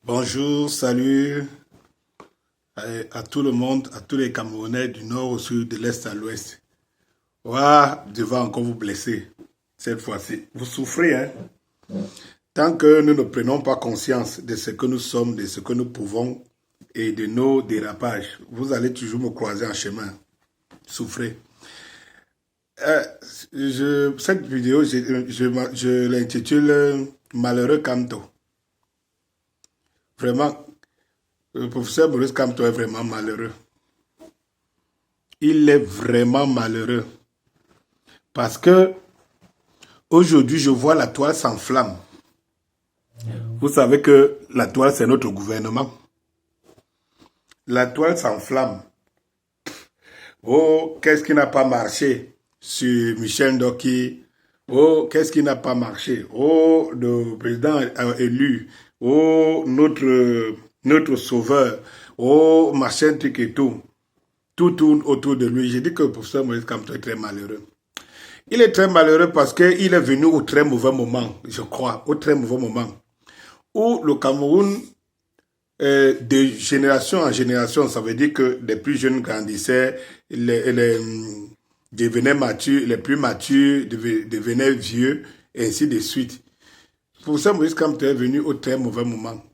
Bonjour, salut à tout le monde, à tous les Camerounais du nord au sud, de l'est à l'ouest. Ouah, je vais encore vous blesser cette fois-ci. Vous souffrez, hein? Tant que nous ne prenons pas conscience de ce que nous sommes, de ce que nous pouvons et de nos dérapages, vous allez toujours me croiser en chemin. Souffrez. Cette vidéo, je l'intitule Malheureux Kamto. Vraiment, le professeur Maurice Kamto est vraiment malheureux. Il est vraiment malheureux. Parce que aujourd'hui, je vois la toile s'enflamme. Vous savez que la toile, c'est notre gouvernement. La toile s'enflamme. Oh, qu'est-ce qui n'a pas marché sur Michel Ndoki? Oh, qu'est-ce qui n'a pas marché? Oh, le président élu. Oh, notre sauveur. Oh, machin, truc et tout. Tout tourne autour de lui. J'ai dit que le professeur Maurice Kamto est très malheureux. Il est très malheureux parce qu'il est venu au très mauvais moment, je crois, au très mauvais moment, où le Cameroun, de génération en génération, ça veut dire que les plus jeunes grandissaient, devenaient matures, les plus matures devenaient vieux, et ainsi de suite. Pour ça, Maurice Kamto est venu au très mauvais moment.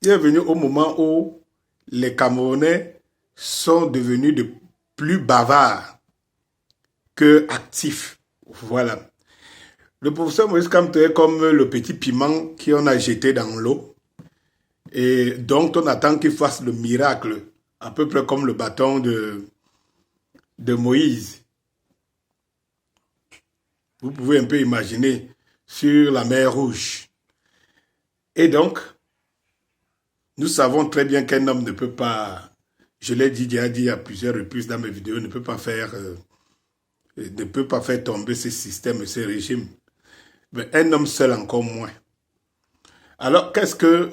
Il est venu au moment où les Camerounais sont devenus de plus bavards que actifs. Voilà. Le professeur Maurice Kamto est comme le petit piment qu'on a jeté dans l'eau et dont on attend qu'il fasse le miracle, à peu près comme le bâton de Moïse. Vous pouvez un peu imaginer sur la mer Rouge. Et donc, nous savons très bien qu'un homme ne peut pas, je l'ai déjà dit à plusieurs reprises dans mes vidéos, ne peut pas faire tomber ce système et ce régime. Mais un homme seul encore moins. Alors, qu'est-ce que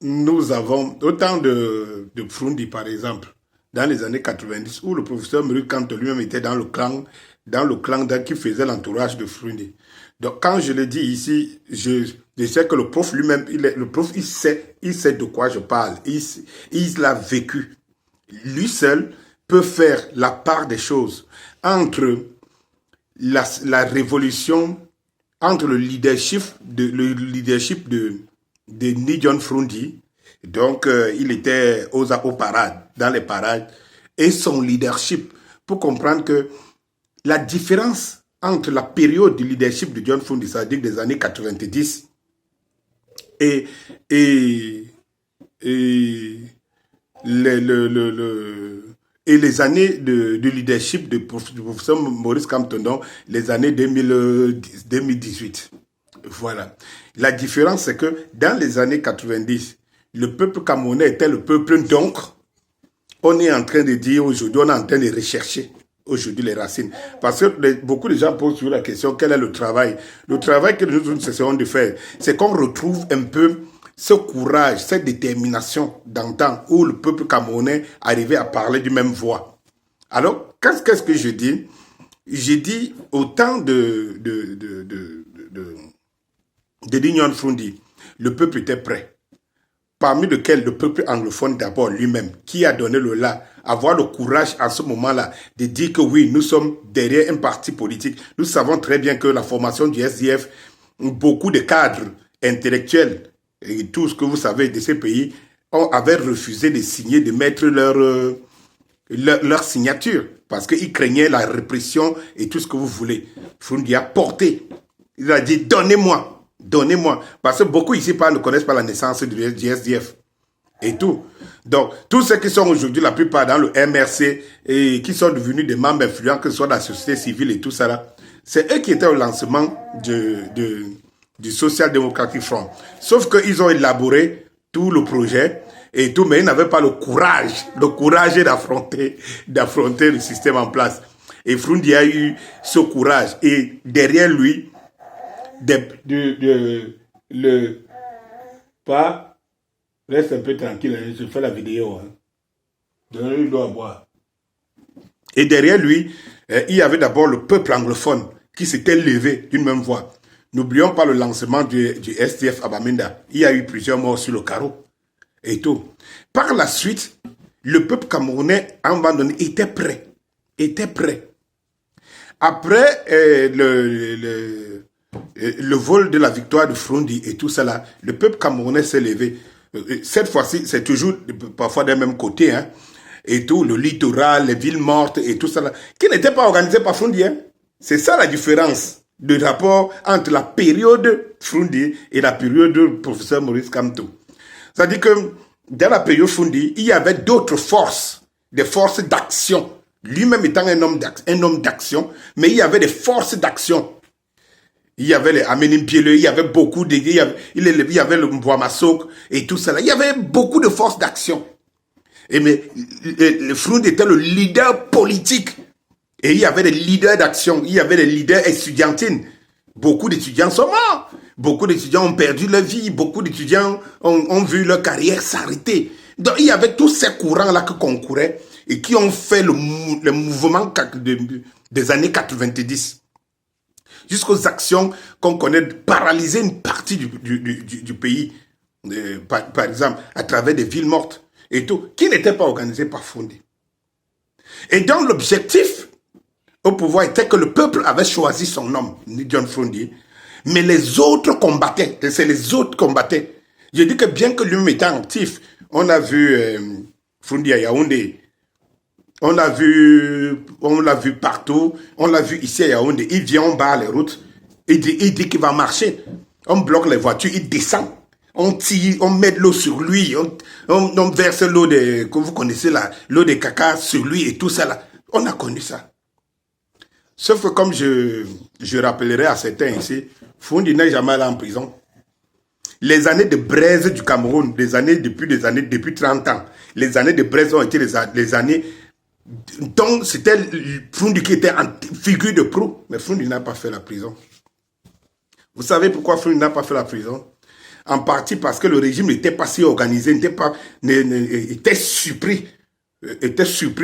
nous avons, autant de Froundi par exemple, dans les années 90, où le professeur Maurice Kamto lui-même était dans le clan qui faisait l'entourage de Froundi. Donc, quand je le dis ici, je sais que le prof lui-même, il sait de quoi je parle. Il l'a vécu. Lui seul peut faire la part des choses entre la révolution, entre le leadership de Ni John Froundi, donc il était aux parades, dans les parades, et son leadership, pour comprendre que la différence entre la période du leadership de John Froundi, c'est-à-dire des années 90, et les années de leadership du professeur Maurice Kamto, les années 2018. Voilà. La différence, c'est que dans les années 90, le peuple camerounais était le peuple d'encre. On est en train de dire aujourd'hui, on est en train de rechercher aujourd'hui les racines. Parce que beaucoup de gens posent toujours la question, quel est le travail? Le travail que nous essayons de faire, c'est qu'on retrouve un peu ce courage, cette détermination d'antan où le peuple camerounais arrivait à parler d'une même voix. Alors, qu'est-ce que je dis? J'ai dit au temps de Nignon Froundi, le peuple était prêt. Parmi lequel le peuple anglophone d'abord lui-même, qui a donné le là, avoir le courage à ce moment-là de dire que oui, nous sommes derrière un parti politique. Nous savons très bien que la formation du SDF, beaucoup de cadres intellectuels, et tout ce que vous savez de ces pays, avaient refusé de signer, de mettre leur signature, parce qu'ils craignaient la répression et tout ce que vous voulez. Froundi a porté. Il a dit, donnez-moi. Donnez-moi. Parce que beaucoup ici ne connaissent pas la naissance du SDF. Et tout. Donc, tous ceux qui sont aujourd'hui, la plupart dans le MRC, et qui sont devenus des membres influents, que ce soit dans la société civile et tout ça là, c'est eux qui étaient au lancement du Social Democratic Front. Sauf qu'ils ont élaboré tout le projet et tout, mais ils n'avaient pas le courage d'affronter le système en place. Et Froundi a eu ce courage. Et derrière lui, reste un peu tranquille, je fais la vidéo. Hein. Donnez-lui l'eau à boire. Et derrière lui, il y avait d'abord le peuple anglophone qui s'était levé d'une même voix. N'oublions pas le lancement du SDF à Bamenda. Il y a eu plusieurs morts sur le carreau. et tout. Par la suite, le peuple camerounais, à un moment donné, était prêt. Après le vol de la victoire de Frondi et tout cela, le peuple camerounais s'est levé. Cette fois-ci, c'est toujours parfois des mêmes côtés, hein, et tout, le littoral, les villes mortes et tout cela, qui n'étaient pas organisés par Frondi. Hein. C'est ça la différence de rapport entre la période Frondi et la période du professeur Maurice Kamto. C'est-à-dire que dans la période Frondi, il y avait d'autres forces, des forces d'action. Lui-même étant un homme d'action, mais il y avait des forces d'action. Il y avait les Aménim Pieleux, il y avait beaucoup de... Il y avait le Mbouamasok et tout cela. Il y avait beaucoup de forces d'action. Mais le Frondi était le leader politique. Et il y avait des leaders d'action. Il y avait des leaders étudiantines. Beaucoup d'étudiants sont morts. Beaucoup d'étudiants ont perdu leur vie. Beaucoup d'étudiants ont vu leur carrière s'arrêter. Donc il y avait tous ces courants-là qui concouraient et qui ont fait le mouvement des années 90. Jusqu'aux actions qu'on connaît, paralyser une partie du pays, par exemple, à travers des villes mortes et tout, qui n'étaient pas organisées par Frondi. Et donc l'objectif au pouvoir était que le peuple avait choisi son homme, John Frondi, mais les autres combattaient, c'est les autres combattaient. Je dis que bien que lui-même était actif, on a vu Frondi à Yaoundé, on l'a vu partout, on l'a vu ici à Yaoundé, il vient, on barre les routes, il dit qu'il va marcher, on bloque les voitures, il descend, on tire, on met de l'eau sur lui, on verse l'eau que vous connaissez là, l'eau de caca sur lui et tout ça là, on a connu ça. Sauf que comme je rappellerai à certains ici, Frondi n'est jamais allé en prison. Les années de braise du Cameroun, depuis 30 ans, les années de braise ont été les années dont c'était Frondi qui était en figure de proue. Mais Frondi n'a pas fait la prison. Vous savez pourquoi Frondi n'a pas fait la prison? En partie parce que le régime n'était pas si organisé, était surpris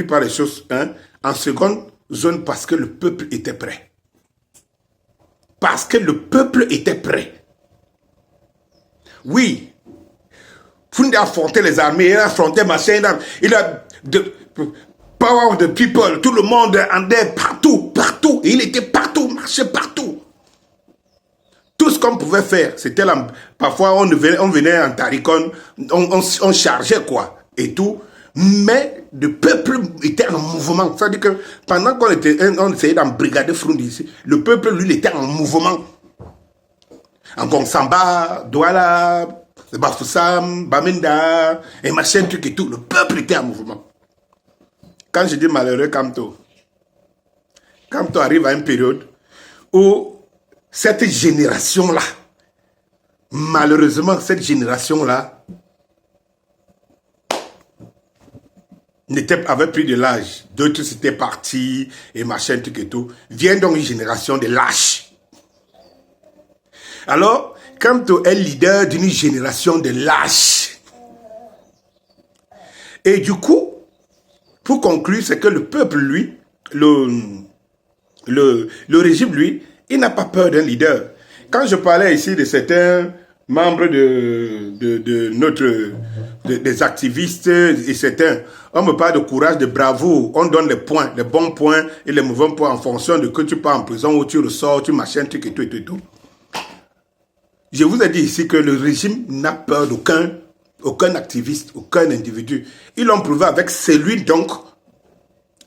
par les choses. Hein. En seconde zone, parce que le peuple était prêt. Parce que le peuple était prêt. Oui. Frondi a affronté les armées, il a affronté machin, il a power of the people, tout le monde andait partout. Et il était partout, marchait partout. Tout ce qu'on pouvait faire, c'était là. Parfois, on venait en taricon, on chargeait quoi, et tout. Mais le peuple était en mouvement. C'est-à-dire que pendant qu'on essayait d'embrigader Frondi ici, le peuple, lui, il était en mouvement. En Gongsamba, Douala, Bafoussam, Bamenda, et machin, truc et tout. Le peuple était en mouvement. Quand je dis malheureux Kamto arrive à une période où cette génération-là, malheureusement, cette génération-là avait pris de l'âge. D'autres s'étaient partis et machin, truc et tout. Vient donc une génération de lâches. Alors, Kamto est leader d'une génération de lâches. Et du coup, pour conclure, c'est que le peuple, lui, le régime, lui, il n'a pas peur d'un leader. Quand je parlais ici de certains membres des activistes et certains, on me parle de courage, de bravoure, on donne les points, les bons points et les mauvais points en fonction de que tu pars en prison ou tu ressors, tu machines, truc et tout et tout. Je vous ai dit ici que le régime n'a peur aucun activiste, aucun individu. Ils l'ont prouvé avec celui donc.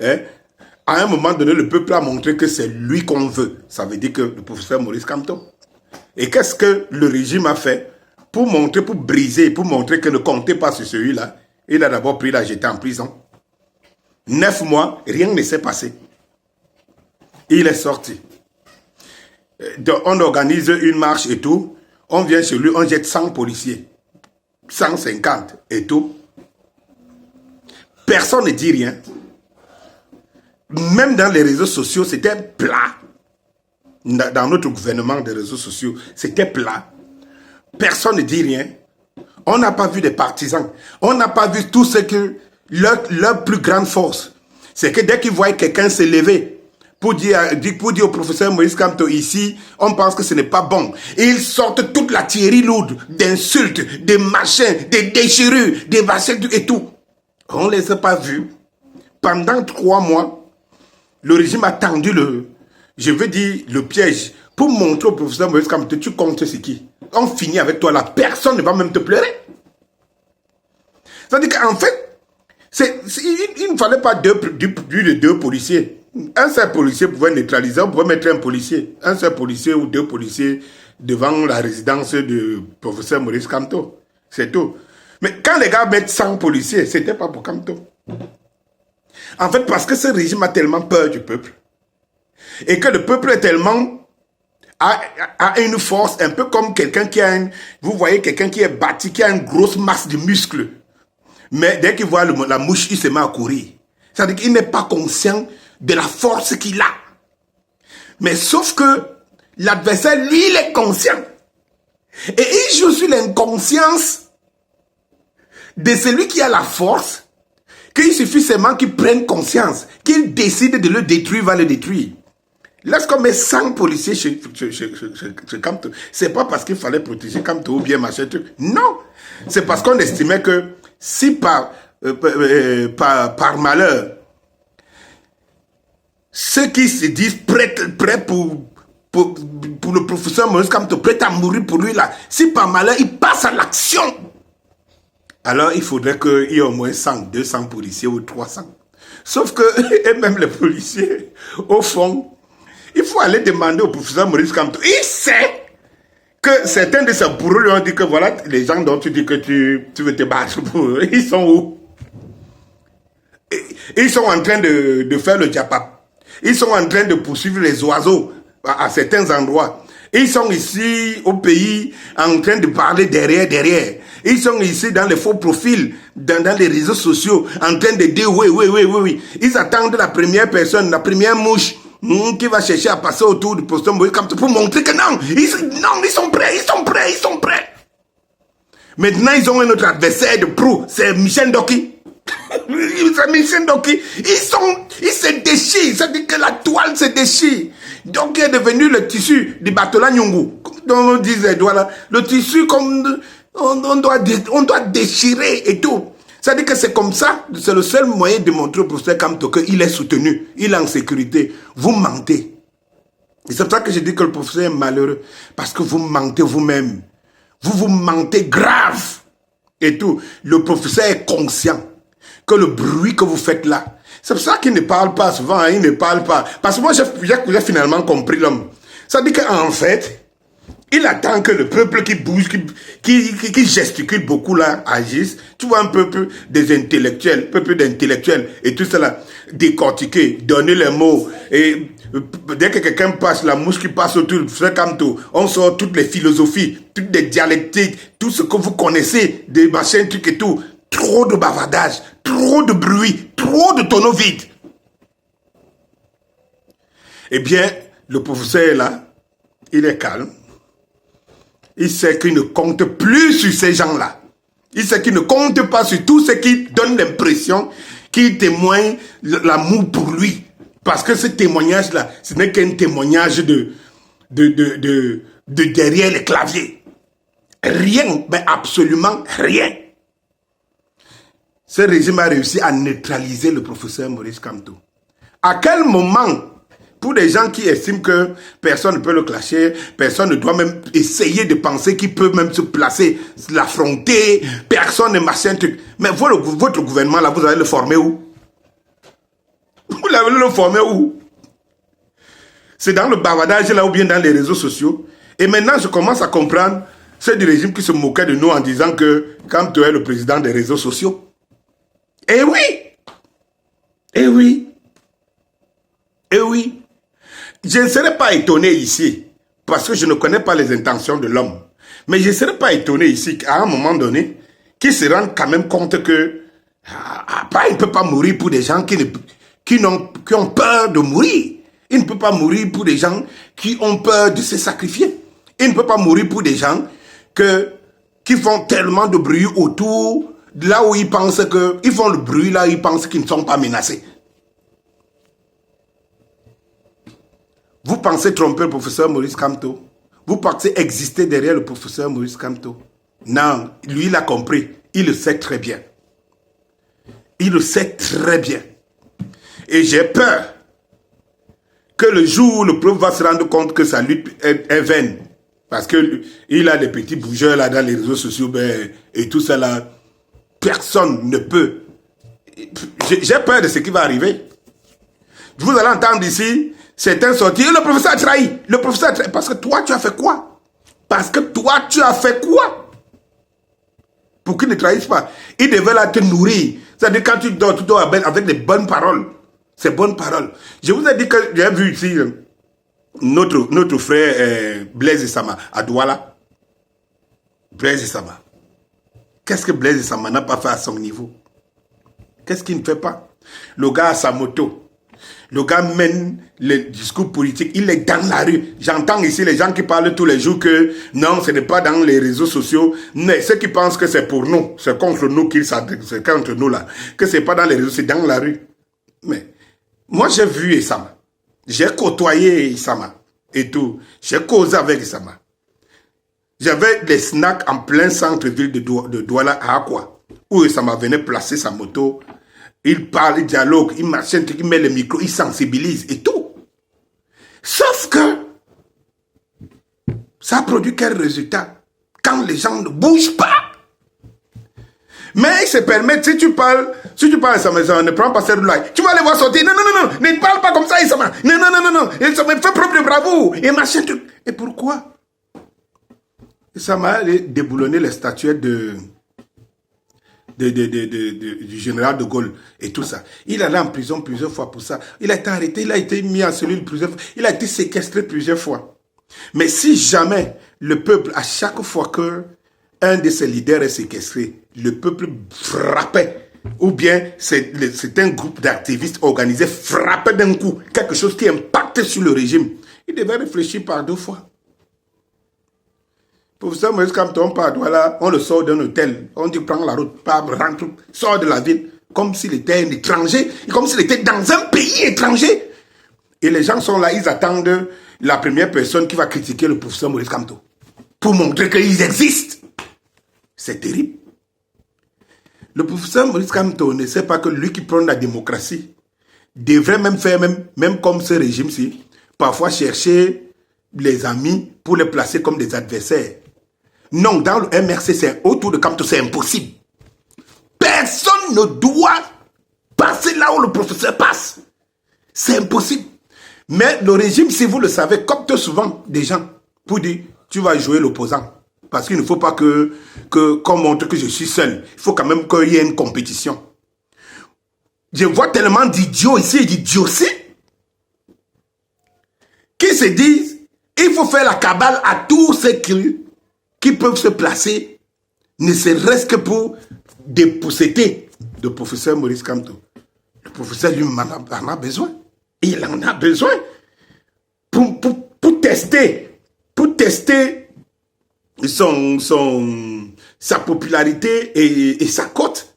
Hein, à un moment donné, le peuple a montré que c'est lui qu'on veut. Ça veut dire que le professeur Maurice Kamto. Et qu'est-ce que le régime a fait pour briser, pour montrer que ne comptez pas sur celui-là? Il a d'abord pris la jeté en prison. 9 mois, rien ne s'est passé. Il est sorti. Donc, on organise une marche et tout. On vient chez lui, on jette 100 policiers. 150 et tout. Personne ne dit rien. Même dans les réseaux sociaux, c'était plat. Dans notre gouvernement des réseaux sociaux, c'était plat. Personne ne dit rien. On n'a pas vu des partisans. On n'a pas vu tout ce que leur plus grande force. C'est que dès qu'ils voient quelqu'un se lever pour dire au professeur Moïse Kamto ici, on pense que ce n'est pas bon. Et ils sortent toute la thierie lourde d'insultes, des machins, des déchirures, des machins et tout. On ne les a pas vus. Pendant 3 mois, le régime a tendu le piège pour montrer au professeur Moïse Kamto, tu comptes c'est qui? On finit avec toi là, personne ne va même te pleurer. C'est-à-dire qu'en fait, il ne fallait pas deux policiers. Un seul policier pouvait neutraliser, on pouvait mettre un policier. Un seul policier ou 2 policiers devant la résidence du professeur Maurice Kamto. C'est tout. Mais quand les gars mettent 100 policiers, ce n'était pas pour Kamto. En fait, parce que ce régime a tellement peur du peuple. Et que le peuple est tellement... a une force, un peu comme quelqu'un qui a vous voyez quelqu'un qui est bâti, qui a une grosse masse de muscles. Mais dès qu'il voit la mouche, il se met à courir. C'est-à-dire qu'il n'est pas conscient de la force qu'il a. Mais sauf que l'adversaire, lui, il est conscient. Et il joue sur l'inconscience de celui qui a la force, qu'il suffit seulement qu'il prenne conscience, qu'il décide de le détruire, va le détruire. Lorsqu'on met 100 policiers chez Kamto, c'est pas parce qu'il fallait protéger Kamto ou bien machin truc. Non, c'est parce qu'on estimait que si par malheur, ceux qui se disent prêts pour le professeur Moïse Kamto, prêts à mourir pour lui là, si par malheur il passe à l'action, alors il faudrait qu'il y ait au moins 100, 200 policiers ou 300. Sauf que, et même les policiers, au fond, il faut aller demander au professeur Maurice Kamto. Il sait que certains de ses bourreaux lui ont dit que voilà, les gens dont tu dis que tu veux te battre pour eux, ils sont où? Ils sont en train de faire le diapap. Ils sont en train de poursuivre les oiseaux à certains endroits. Ils sont ici au pays en train de parler derrière. Ils sont ici dans les faux profils, dans les réseaux sociaux, en train de dire oui. Ils attendent la première personne, la première mouche qui va chercher à passer autour du professeur Moïse Kamto pour montrer que non, ils sont prêts. Maintenant, ils ont un autre adversaire de proue, c'est Michel Ndoki. Ils se déchirent, c'est-à-dire que la toile se déchire. Donc, il est devenu le tissu du Batola Nyungu, dont on disait, voilà, le tissu comme on doit déchirer et tout. C'est-à-dire que c'est comme ça, c'est le seul moyen de montrer au professeur Kamto qu'il est soutenu, il est en sécurité. Vous mentez. Et c'est pour ça que je dis que le professeur est malheureux, parce que vous mentez vous-même. Vous mentez grave et tout. Le professeur est conscient que le bruit que vous faites là, c'est pour ça qu'il ne parle pas souvent, hein, il ne parle pas. Parce que moi, j'ai finalement compris l'homme. Ça dit qu'en fait, il attend que le peuple qui bouge, qui gesticule beaucoup là, agisse. Tu vois un peuple des intellectuels, peuple d'intellectuels et tout cela, décortiquer, donner les mots. Et dès que quelqu'un passe, la mouche qui passe autour, c'est comme tout. On sort toutes les philosophies, toutes les dialectiques, tout ce que vous connaissez, des machins, trucs et tout. Trop de bavardage, trop de bruit, trop de tonneaux vides. Eh bien, le professeur est là, il est calme. Il sait qu'il ne compte plus sur ces gens-là. Il sait qu'il ne compte pas sur tout ce qui donne l'impression qu'il témoigne l'amour pour lui. Parce que ce témoignage-là, ce n'est qu'un témoignage de derrière les claviers. Rien, mais absolument rien. Ce régime a réussi à neutraliser le professeur Maurice Kamto. À quel moment, pour des gens qui estiment que personne ne peut le clasher, personne ne doit même essayer de penser qu'il peut même se placer, l'affronter, personne ne machin truc. Mais votre gouvernement là, vous allez le former où? Vous allez le former où? C'est dans le bavardage là ou bien dans les réseaux sociaux. Et maintenant, je commence à comprendre ceux du régime qui se moquaient de nous en disant que Kamto est le président des réseaux sociaux. Eh oui! Eh oui! Eh oui! Je ne serais pas étonné ici, parce que je ne connais pas les intentions de l'homme. Mais je ne serais pas étonné ici qu'à un moment donné, qu'il se rende quand même compte que il ne peut pas mourir pour des gens qui ont peur de mourir. Il ne peut pas mourir pour des gens qui ont peur de se sacrifier. Il ne peut pas mourir pour des gens qui font tellement de bruit autour, là où ils pensent qu'ils font le bruit, là ils pensent qu'ils ne sont pas menacés. Vous pensez tromper le professeur Maurice Kamto? Vous pensez exister derrière le professeur Maurice Kamto? Non, lui, il a compris. Il le sait très bien. Il le sait très bien. Et j'ai peur que le jour où le prof va se rendre compte que sa lutte est vaine, parce qu'il a des petits bougeurs là dans les réseaux sociaux et tout ça là, personne ne peut. J'ai peur de ce qui va arriver. Vous allez entendre ici certains sortir. Le professeur a trahi. Le professeur a trahi. Parce que toi, tu as fait quoi? Parce que toi, tu as fait quoi? Pour qu'il ne trahisse pas. Il devait là te nourrir. C'est-à-dire quand tu dors avec des bonnes paroles. Ces bonnes paroles. Je vous ai dit que j'ai vu ici notre frère Blaise Esama à Douala. Blaise Esama. Qu'est-ce que Blaise Esama n'a pas fait à son niveau? Qu'est-ce qu'il ne fait pas? Le gars a sa moto. Le gars mène le discours politique. Il est dans la rue. J'entends ici les gens qui parlent tous les jours que non, ce n'est pas dans les réseaux sociaux. Mais ceux qui pensent que c'est pour nous, c'est contre nous qu'ils s'adressent, c'est contre nous là. Que c'est pas dans les réseaux, c'est dans la rue. Mais moi j'ai vu Esama. J'ai côtoyé Esama et tout. J'ai causé avec Esama. J'avais des snacks en plein centre-ville de Douala à Akwa, où Esama venait placer sa moto. Il parle, il dialogue, il marche, il met le micro, il sensibilise et tout. Sauf que ça produit quel résultat? Quand les gens ne bougent pas. Mais ils se permettent, si tu parles à sa maison, ne prends pas cette roue-là. Tu vas les voir sortir. Non, ne parle pas comme ça, Isama. Non. Isama fait preuve de bravoure. Et machin, truc. Et pourquoi? Isama a déboulonné les statuettes du général de Gaulle et tout ça. Il allait en prison plusieurs fois pour ça. Il a été arrêté, il a été mis en cellule plusieurs fois. Il a été séquestré plusieurs fois. Mais si jamais le peuple, à chaque fois que un de ses leaders est séquestré, le peuple frappait, ou bien c'est un groupe d'activistes organisés frappait d'un coup quelque chose qui impacte sur le régime, il devait réfléchir par deux fois. Professeur Maurice Kamto, on part Douala, on le sort d'un hôtel, on dit prends la route, rentre, sort de la ville, comme s'il était un étranger, comme s'il était dans un pays étranger. Et les gens sont là, ils attendent la première personne qui va critiquer le professeur Maurice Kamto, pour montrer qu'ils existent. C'est terrible. Le professeur Maurice Kamto ne sait pas que lui qui prône la démocratie devrait même faire, même comme ce régime-ci, parfois chercher les amis pour les placer comme des adversaires. Non, dans le MRC, c'est autour de Kamto, c'est impossible. Personne ne doit passer là où le professeur passe. C'est impossible. Mais le régime, si vous le savez, copte souvent des gens pour dire, tu vas jouer l'opposant. Parce qu'il ne faut pas qu'on montre que je suis seul. Il faut quand même qu'il y ait une compétition. Je vois tellement d'idiots ici et d'idioties qui se disent, il faut faire la cabale à tous ceux qui peuvent se placer, ne serait-ce que pour dépousseter le professeur Maurice Kamto. Le professeur lui en a besoin. Il en a besoin pour tester sa popularité et sa cote.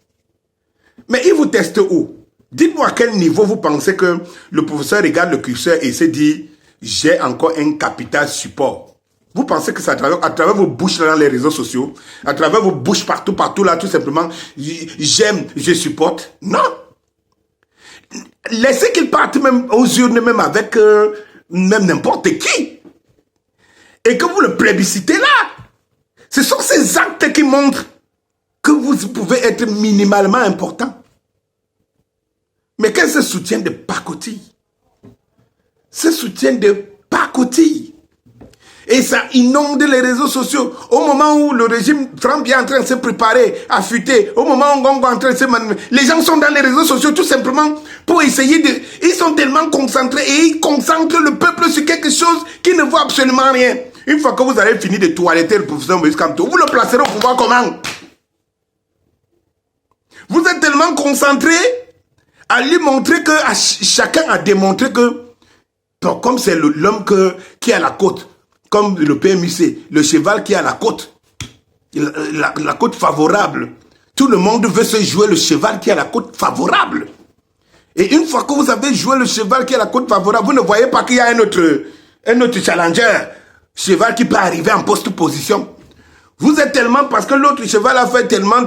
Mais il vous teste où? Dites-moi à quel niveau vous pensez que le professeur regarde le curseur et se dit j'ai encore un capital support. Vous pensez que c'est à travers vos bouches dans les réseaux sociaux, à travers vos bouches partout là, tout simplement, j'aime, je supporte? Non. Laissez qu'il parte même aux urnes, même avec même n'importe qui. Et que vous le plébiscitez là. Ce sont ces actes qui montrent que vous pouvez être minimalement important. Mais qu'est-ce que ce soutien de pacotille? Ce soutien de pacotille. Et ça inonde les réseaux sociaux. Au moment où le régime Trump est en train de se préparer à fuiter, au moment où Ngongo est en train de se manifester, les gens sont dans les réseaux sociaux tout simplement pour essayer de... Ils sont tellement concentrés et ils concentrent le peuple sur quelque chose qui ne vaut absolument rien. Une fois que vous avez fini de toiletter le professeur Maurice Kamto, vous le placerez au pouvoir comment? Vous êtes tellement concentrés à lui montrer que chacun a démontré que, comme c'est l'homme qui a la côte, comme le PMUC, le cheval qui a la côte, la côte favorable. Tout le monde veut se jouer le cheval qui a la côte favorable. Et une fois que vous avez joué le cheval qui a la côte favorable, vous ne voyez pas qu'il y a un autre un autre challenger, cheval qui peut arriver en post-position. Vous êtes tellement, parce que l'autre cheval a fait tellement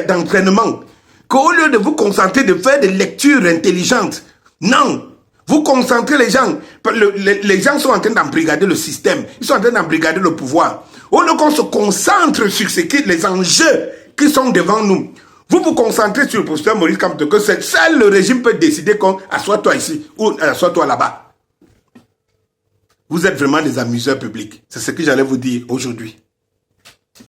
d'entraînement, qu'au lieu de vous concentrer, de faire des lectures intelligentes, non, vous concentrez les gens. Les gens sont en train d'embrigader le système, ils sont en train d'embrigader le pouvoir. Au lieu qu'on se concentre sur les enjeux qui sont devant nous, vous vous concentrez sur le professeur Maurice Kamto, que seul le régime peut décider qu'on assoit-toi ici ou assoit-toi là-bas. Vous êtes vraiment des amuseurs publics. C'est ce que j'allais vous dire aujourd'hui.